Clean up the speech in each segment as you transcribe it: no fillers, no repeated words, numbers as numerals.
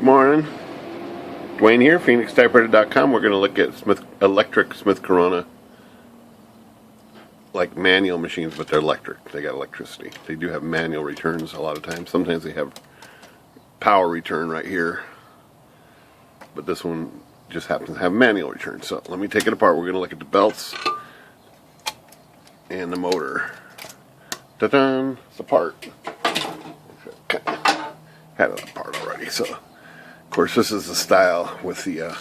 morning. Dwayne here, PhoenixTypewriter.com. We're going to look at electric Smith Corona, like manual machines, but they're electric. They got electricity. They do have manual returns a lot of times. Sometimes they have power return right here, but this one just happens to have manual return. So let me take it apart. We're going to look at the belts and the motor. Ta-da! It's apart. Had it apart already. So, of course, this is the style with the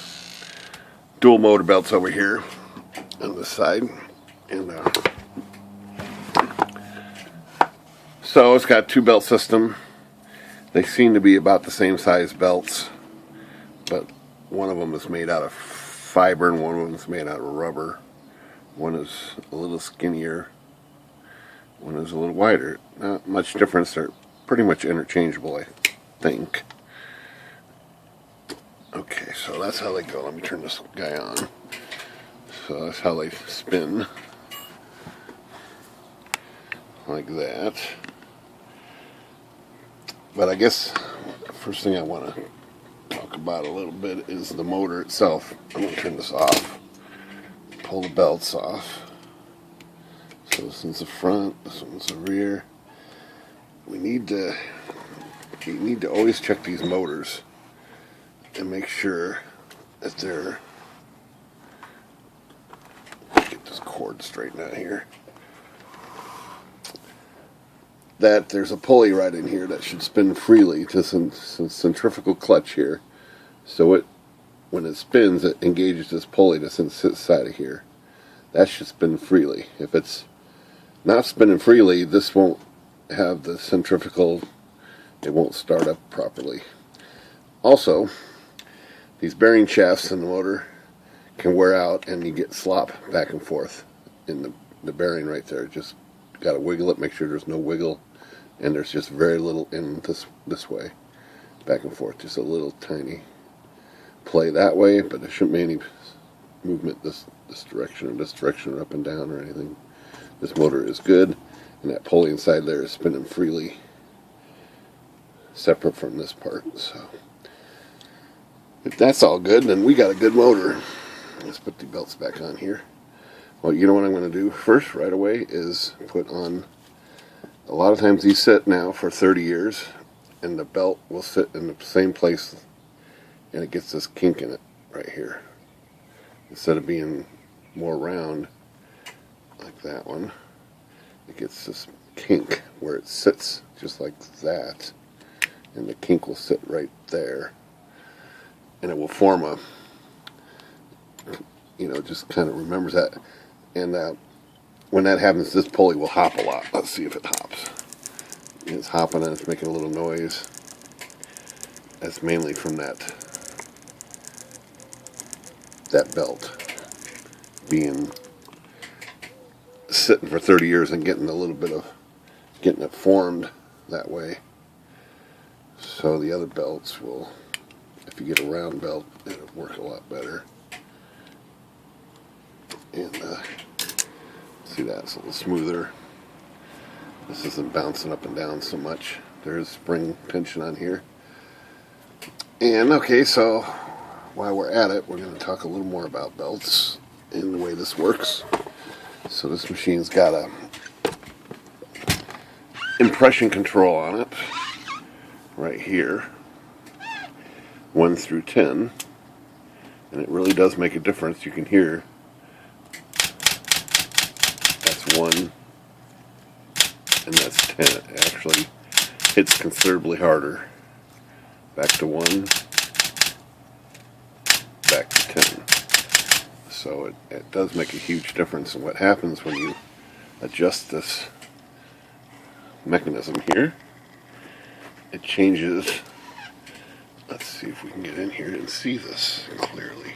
dual motor belts over here on this side, and so it's got two belt system. They seem to be about the same size belts, but one of them is made out of fiber and one of them is made out of rubber. One is a little skinnier, one is a little wider. Not much difference. They're pretty much interchangeable, I think. Okay, so that's how they go. Let me turn this guy on. So that's how they spin, like that. But I guess the first thing I want to talk about a little bit is the motor itself. I'm going to turn this off, pull the belts off. So this one's the front, this one's the rear. You need to always check these motors and make sure that they're, get this cord straightened out here, that there's a pulley right in here that should spin freely to some centrifugal clutch here. So when it spins, it engages this pulley that's inside of here. That should spin freely. If it's not spinning freely, this won't have the centrifugal, it won't start up properly. Also, these bearing shafts in the motor can wear out and you get slop back and forth in the bearing right there. Just got to wiggle it, make sure there's no wiggle, and there's just very little in this way, back and forth, just a little tiny play that way, but there shouldn't be any movement this direction or this direction or up and down or anything. This motor is good, and that pulley inside there is spinning freely, separate from this part. So if that's all good, then we got a good motor. Let's put the belts back on here. Well, you know what I'm going to do first right away is put on, a lot of times these sit now for 30 years, and the belt will sit in the same place, and it gets this kink in it right here. Instead of being more round like that one, it gets this kink where it sits just like that, and the kink will sit right there, and it will form a, just kind of remembers that. And when that happens, this pulley will hop a lot. Let's see if it hops. It's hopping and it's making a little noise. That's mainly from that belt being sitting for 30 years and getting it formed that way. So the other belts will, if you get a round belt, it'll work a lot better. And see, that's a little smoother. This isn't bouncing up and down so much. There is spring tension on here. And okay, so while we're at it, we're going to talk a little more about belts and the way this works. So this machine's got a impression control on it right here, 1 through 10, and it really does make a difference. You can hear that's 1 and that's 10. It actually hits considerably harder. Back to 1, back to 10. So it does make a huge difference. And what happens when you adjust this mechanism here, it changes. Let's see if we can get in here and see this clearly.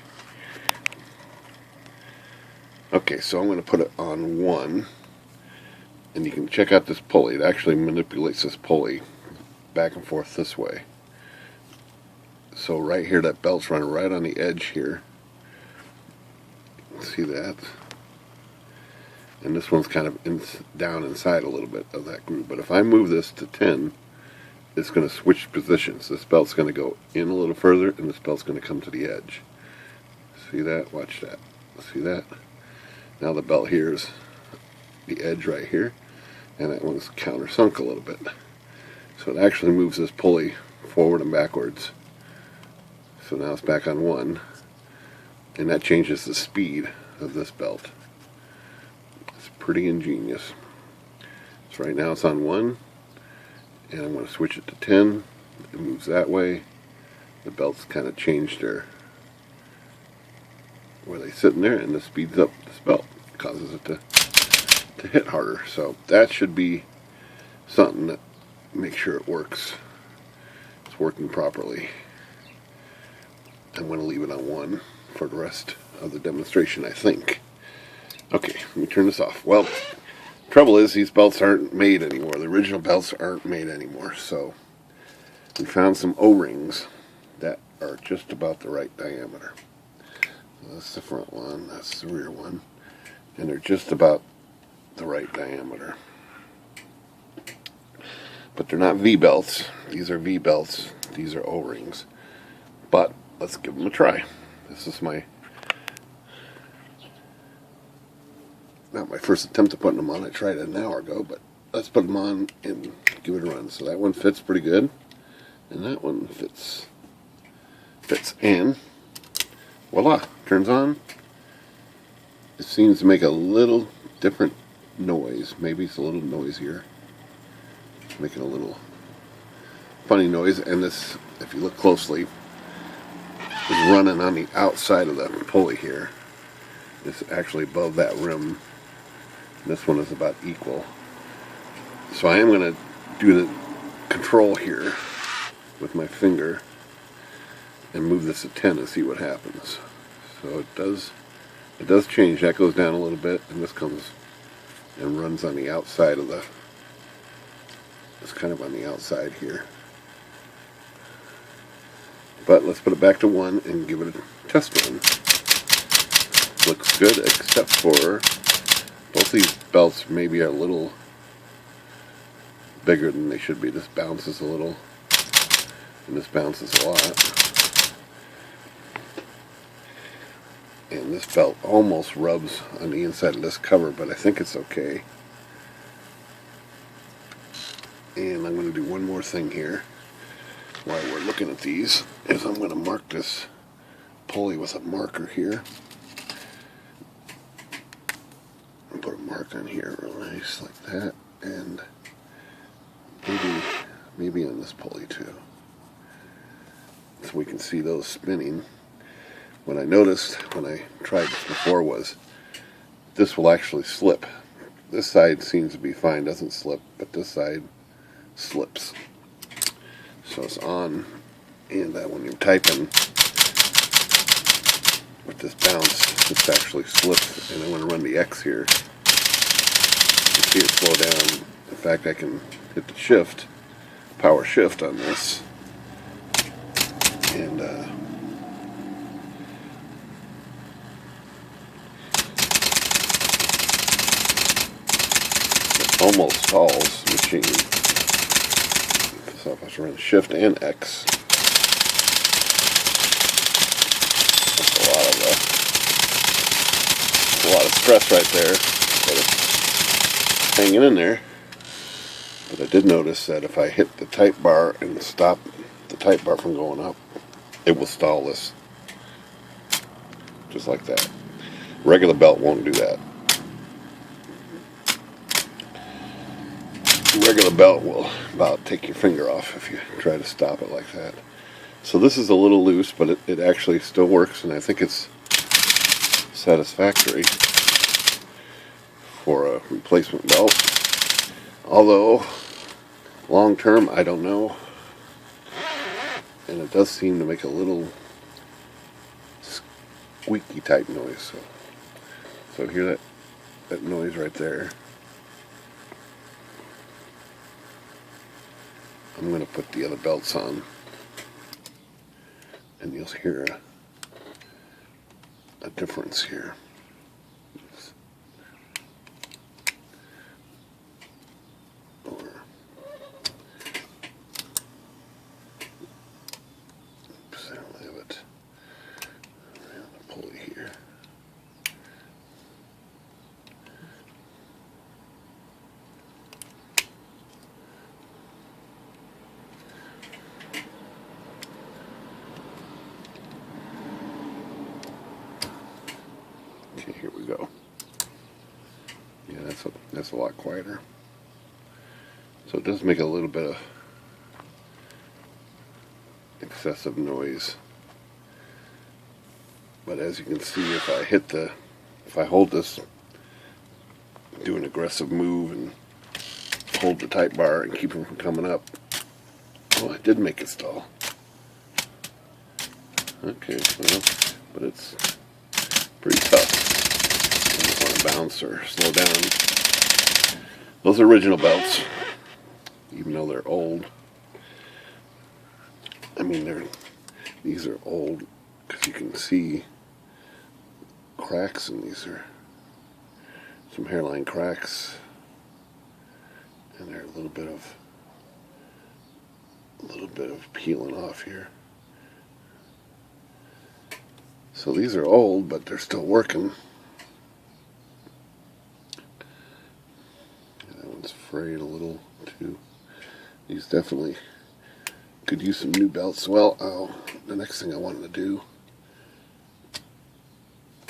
Okay, so I'm going to put it on 1, and you can check out this pulley. It actually manipulates this pulley back and forth this way. So right here, that belt's running right on the edge here. See that? And this one's kind of down inside a little bit of that groove. But if I move this to 10, it's going to switch positions. This belt's going to go in a little further, and this belt's going to come to the edge. See that? Watch that. See that? Now the belt here is the edge right here, and that one's countersunk a little bit. So it actually moves this pulley forward and backwards. So now it's back on 1, and that changes the speed of this belt. It's pretty ingenious. So right now it's on 1, and I'm going to switch it to 10. It moves that way. The belt's kind of changed there, where they sit in there, and this speeds up this belt, causes it to hit harder. So that should be something that makes sure it works. It's working properly. I'm going to leave it on 1 for the rest of the demonstration, I think. Okay, let me turn this off. Well, trouble is these belts aren't made anymore. The original belts aren't made anymore. So we found some O-rings that are just about the right diameter. So that's the front one, that's the rear one, and they're just about the right diameter. But they're not V-belts. These are V-belts. These are O-rings. But let's give them a try. This is not my first attempt at putting them on. I tried it an hour ago, but let's put them on and give it a run. So that one fits pretty good, and that one fits, and voila, turns on. It seems to make a little different noise. Maybe it's a little noisier. It's making a little funny noise, and this, if you look closely, is running on the outside of the pulley here. It's actually above that rim. This one is about equal. So I am going to do the control here with my finger and move this to 10 and see what happens. So it does change. That goes down a little bit, and this comes and runs on the outside of the, it's kind of on the outside here. But let's put it back to 1 and give it a test run. Looks good, except for both these belts maybe are a little bigger than they should be. This bounces a little, and this bounces a lot. And this belt almost rubs on the inside of this cover, but I think it's okay. And I'm going to do one more thing here while we're looking at these, is I'm going to mark this pulley with a marker here. Put a mark on here real nice like that, and maybe on this pulley too, so we can see those spinning. What I noticed when I tried this before was this will actually slip. This side seems to be fine, doesn't slip, but this side slips. So it's on, and when you're typing with this bounce, this actually slips, and I want to run the X here. You see it slow down. In fact, I can hit the shift, power shift on this, and it almost stalls the machine. So if I run shift and X, that's a lot of stress right there, but it's hanging in there. But I did notice that if I hit the type bar and stop the type bar from going up, it will stall this, just like that. Regular belt won't do that. Regular belt will about take your finger off if you try to stop it like that. So this is a little loose, but it actually still works, and I think it's satisfactory for a replacement belt. Although, long term, I don't know. And it does seem to make a little squeaky type noise. So hear that noise right there. I'm going to put the other belts on, and you'll hear a difference here. it. And the pulley here. Okay, here we go. Yeah, that's a lot quieter. So it does make a little bit of excessive noise. But as you can see, if I hold this, do an aggressive move and hold the type bar and keep it from coming up, well, it did make it stall. Okay, well, but it's pretty tough. I don't want to bounce or slow down. Those are original belts, even though they're old. I mean, these are old because you can see cracks, and these are some hairline cracks, and they're a little bit of peeling off here. So these are old, but they're still working. That one's frayed a little too. These definitely could use some new belts. Well, the next thing I wanted to do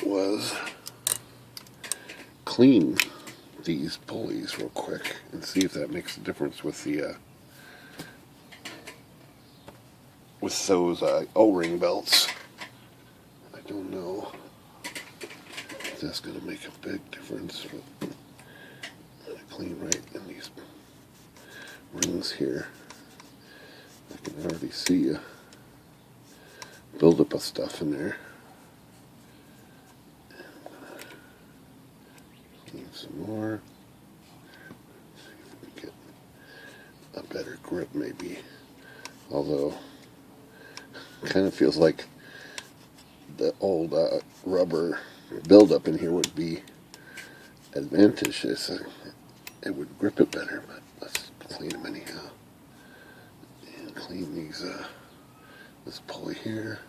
was clean these pulleys real quick and see if that makes a difference with the with those O-ring belts. I don't know if that's going to make a big difference, but I'm going to clean right in these rings here. I can already see a buildup of stuff in there. Clean some more. See if we can get a better grip maybe. Although, kind of feels like the old rubber buildup in here would be advantageous. It would grip it better, but let's clean them anyhow. And clean these, this pulley here.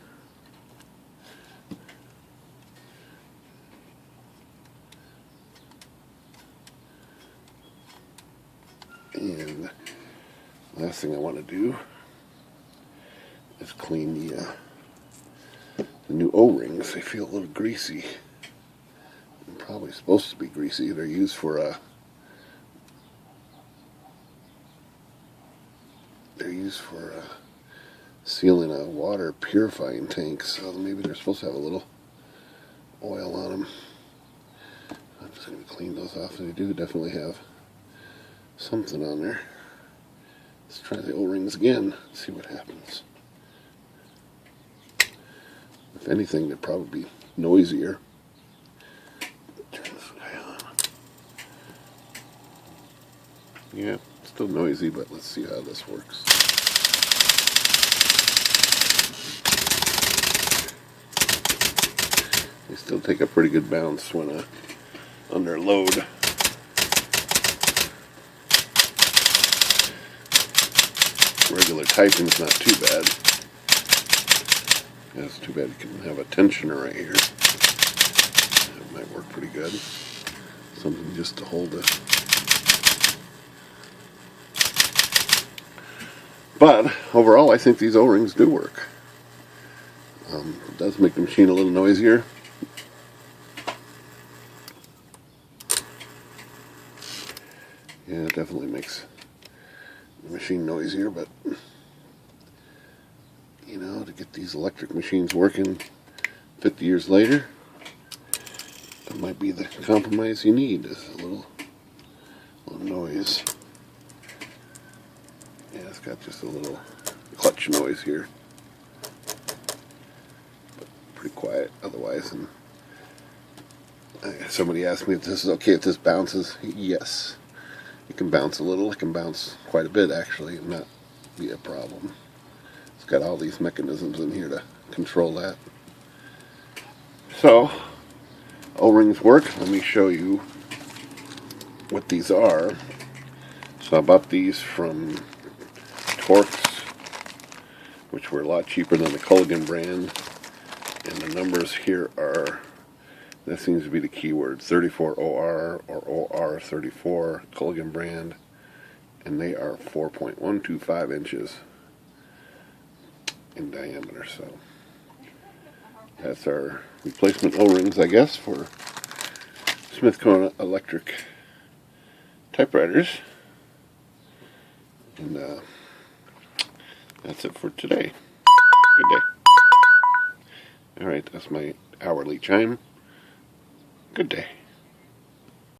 And last thing I want to do is clean the new O-rings. They feel a little greasy. They're probably supposed to be greasy. They're used for sealing a water purifying tank, so maybe they're supposed to have a little oil on them. I'm just going to clean those off, and they do definitely have something on there. Let's try the O-rings again, see what happens. If anything, they'd probably be noisier. Turn this guy on. Yeah, still noisy, but let's see how this works. They still take a pretty good bounce when under load. Regular typing's not too bad. It's too bad you can have a tensioner right here. That might work pretty good. Something just to hold it. But overall, I think these O-rings do work. It does make the machine a little noisier. Yeah, it definitely makes the machine noisier, but you know, to get these electric machines working 50 years later, that might be the compromise you need, is a little noise. Yeah, it's got just a little clutch noise here, but pretty quiet otherwise. And somebody asked me if this is okay if this bounces. Yes, it can bounce a little. It can bounce quite a bit, actually, and not be a problem. It's got all these mechanisms in here to control that. So, O-rings work. Let me show you what these are. So I bought these from Torx, which which were a lot cheaper than the Culligan brand. And the numbers here are, that seems to be the keyword, 34OR or OR34 Culligan brand. And they are 4.125 inches in diameter. So that's our replacement O-rings, I guess, for Smith-Kone electric typewriters. And that's it for today. Good day. Alright, that's my hourly chime. Good day.